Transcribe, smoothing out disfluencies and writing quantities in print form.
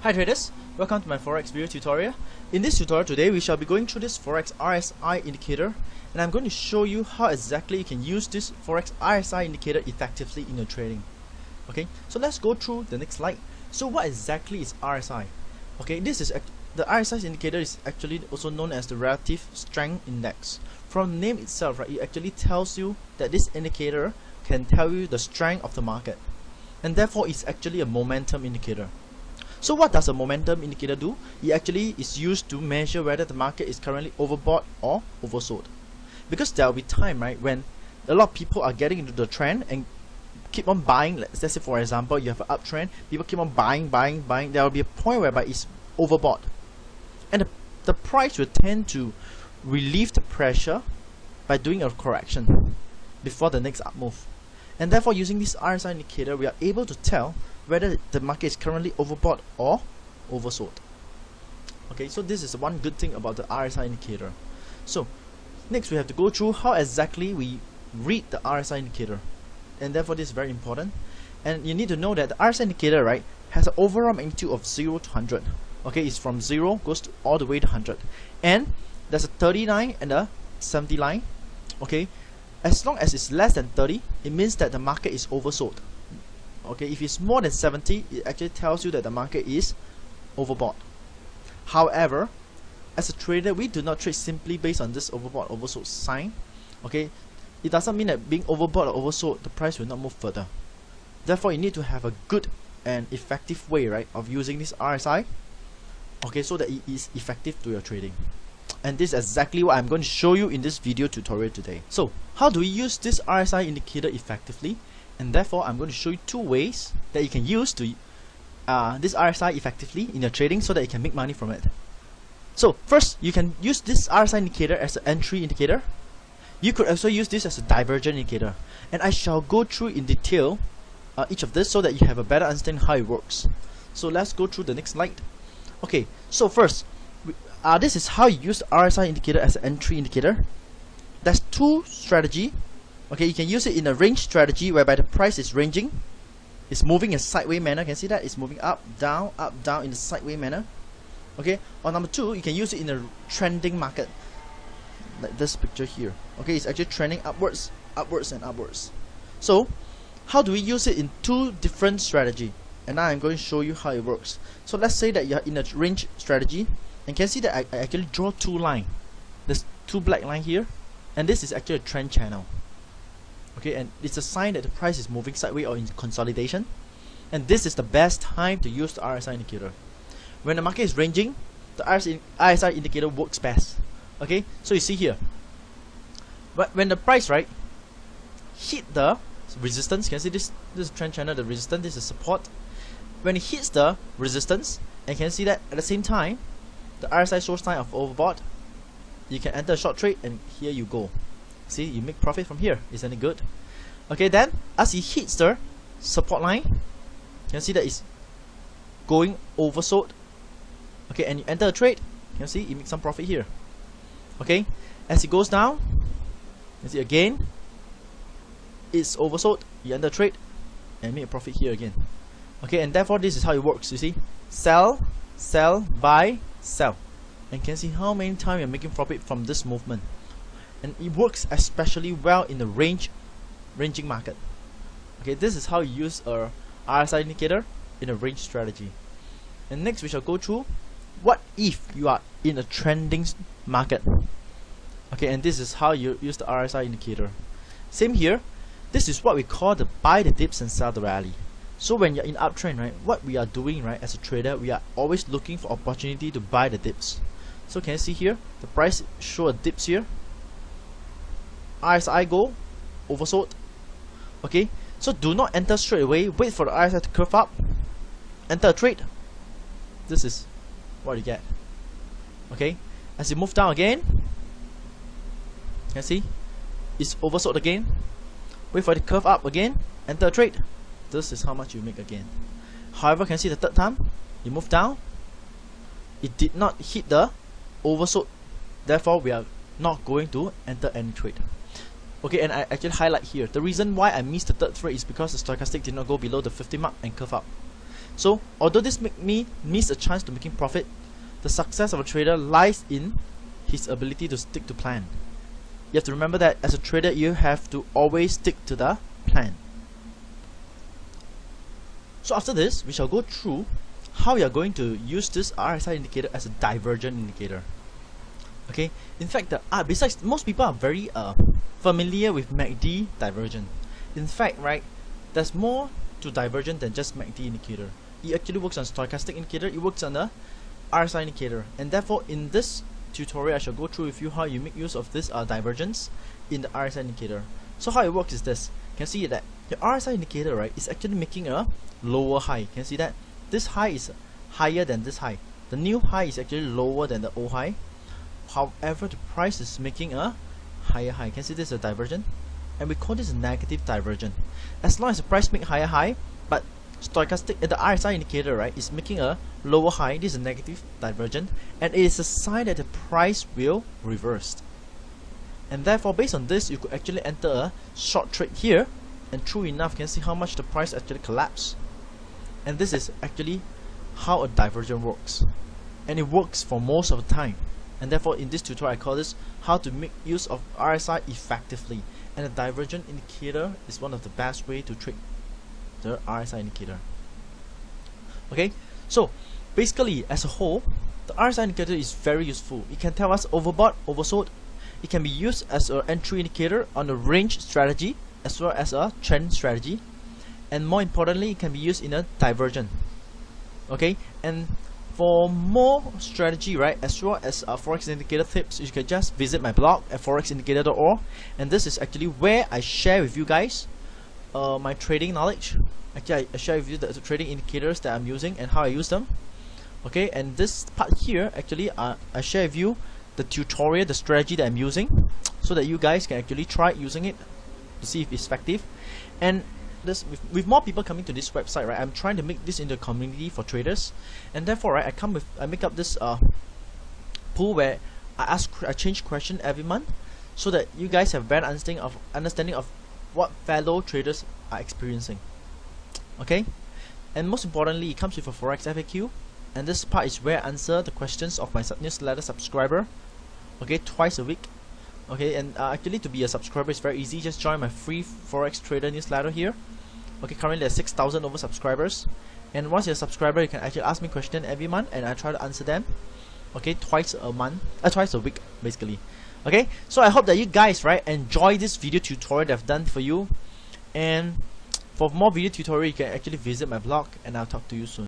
Hi traders, welcome to my Forex video tutorial. In this tutorial today, we shall be going through this Forex RSI indicator, and I'm going to show you how exactly you can use this Forex RSI indicator effectively in your trading. Okay, so let's go through the next slide. So what exactly is RSI? Okay, the RSI indicator is actually also known as the Relative Strength Index. From the name itself, right, it actually tells you that this indicator can tell you the strength of the market, and therefore it's actually a momentum indicator. So what does a momentum indicator do? It actually is used to measure whether the market is currently overbought or oversold. Because there will be time, right, when a lot of people are getting into the trend and keep on buying. Let's say for example, you have an uptrend, people keep on buying. There will be a point whereby it's overbought, and the price will tend to relieve the pressure by doing a correction before the next up move. And therefore, using this RSI indicator, we are able to tell whether the market is currently overbought or oversold. Okay, so this is one good thing about the RSI indicator. So next we have to go through how exactly we read the RSI indicator, and therefore this is very important. And you need to know that the RSI indicator, right, has an overall magnitude of 0 to 100. Okay, it's from 0 goes to all the way to 100, and there's a 30 line and a 70 line. Okay, as long as it's less than 30, it means that the market is oversold. Okay, if it's more than 70, it actually tells you that the market is overbought. However, as a trader, we do not trade simply based on this overbought oversold sign. Okay, it doesn't mean that being overbought or oversold, the price will not move further. Therefore, you need to have a good and effective way, right, of using this RSI. Okay, so that it is effective to your trading. And this is exactly what I'm going to show you in this video tutorial today. So, how do we use this RSI indicator effectively? And therefore, I'm going to show you two ways that you can use to this RSI effectively in your trading so that you can make money from it. So first, you can use this RSI indicator as an entry indicator. You could also use this as a divergent indicator, and I shall go through in detail each of this so that you have a better understanding how it works. So let's go through the next slide. Okay, so first, this is how you use the RSI indicator as an entry indicator. There's two strategies. Okay, you can use it in a range strategy whereby the price is ranging. It's moving in a sideways manner. You can see that it's moving up, down in a sideways manner. Okay, or number two, you can use it in a trending market, like this picture here. Okay, it's actually trending upwards and upwards. So how do we use it in two different strategies? And now I'm going to show you how it works. So let's say that you're in a range strategy, and you can see that I actually draw two lines. There's two black lines here, and this is actually a trend channel. Okay, and it's a sign that the price is moving sideways or in consolidation, and this is the best time to use the RSI indicator. When the market is ranging, the RSI indicator works best. Okay, so you see here, but when the price, right, hit the resistance, you can see this is trend channel, the resistance, this is support. When it hits the resistance, and you can see that at the same time the RSI shows sign of overbought, you can enter a short trade, and here you go. See, you make profit from here. Isn't it good? Okay, then as it hits the support line, you can see that it's going oversold. Okay, and you enter a trade, you can see you make some profit here. Okay, as it goes down, you can see again it's oversold, you enter a trade and make a profit here again. Okay, and therefore this is how it works. You see, sell, sell, buy, sell, and you can see how many times you're making profit from this movement. And it works especially well in the ranging market. Okay, this is how you use a RSI indicator in a range strategy. And next we shall go through what if you are in a trending market. Okay, and this is how you use the RSI indicator. Same here. This is what we call the buy the dips and sell the rally. So when you're in uptrend, right, what we are doing, right, as a trader, we are always looking for opportunity to buy the dips. So can you see here, the price show a dips here. RSI go oversold. Okay, so do not enter straight away. Wait for the RSI to curve up. Enter a trade. This is what you get. Okay, as you move down again, you can see it's oversold again. Wait for it to curve up again. Enter a trade. This is how much you make again. However, you can see the third time you move down, it did not hit the oversold. Therefore, we are not going to enter any trade. Okay, and I actually highlight here the reason why I missed the third trade is because the stochastic did not go below the 50 mark and curve up. So although this make me miss a chance to making profit, the success of a trader lies in his ability to stick to plan. You have to remember that as a trader, you have to always stick to the plan. So after this, we shall go through how you are going to use this RSI indicator as a divergent indicator. Okay, in fact, besides, most people are very familiar with MACD divergent. In fact, right, there's more to divergent than just MACD indicator. It actually works on stochastic indicator, it works on the RSI indicator, and therefore in this tutorial I shall go through with you how you make use of this divergence in the RSI indicator. So how it works is this. You can see that the RSI indicator, right, is actually making a lower high. You can see that this high is higher than this high. The new high is actually lower than the old high. However, the price is making a higher high. You can see this is a divergent, and we call this a negative divergent. As long as the price make higher high, but stochastic, the RSI indicator, right, is making a lower high, this is a negative divergent, and it is a sign that the price will reverse. And therefore, based on this, you could actually enter a short trade here, and true enough, you can see how much the price actually collapsed. And this is actually how a divergent works, and it works for most of the time. And therefore, in this tutorial, I call this how to make use of RSI effectively. And a divergent indicator is one of the best way to trade the RSI indicator. Okay, so basically, as a whole, the RSI indicator is very useful. It can tell us overbought, oversold. It can be used as an entry indicator on a range strategy as well as a trend strategy, and more importantly, it can be used in a divergent. Okay, and for more strategy, right, as well as forex indicator tips, you can just visit my blog at forexindicator.org, and this is actually where I share with you guys my trading knowledge. Actually, I share with you the trading indicators that I'm using and how I use them. Okay, and this part here, actually, I share with you the tutorial, the strategy that I'm using, so that you guys can actually try using it to see if it's effective. And this, with more people coming to this website, right, I'm trying to make this into a community for traders, and therefore, right, I make up this pool where I change question every month, so that you guys have better understanding of what fellow traders are experiencing. Okay, and most importantly, it comes with a Forex FAQ, and this part is where I answer the questions of my newsletter subscriber. Okay, twice a week. Okay, and actually, to be a subscriber is very easy. Just join my free Forex Trader newsletter here. Okay, currently there's 6,000 over subscribers, and once you're a subscriber, you can actually ask me questions every month, and I try to answer them. Okay, twice a week, basically. Okay, so I hope that you guys, right, enjoy this video tutorial that I've done for you, and for more video tutorial, you can actually visit my blog, and I'll talk to you soon.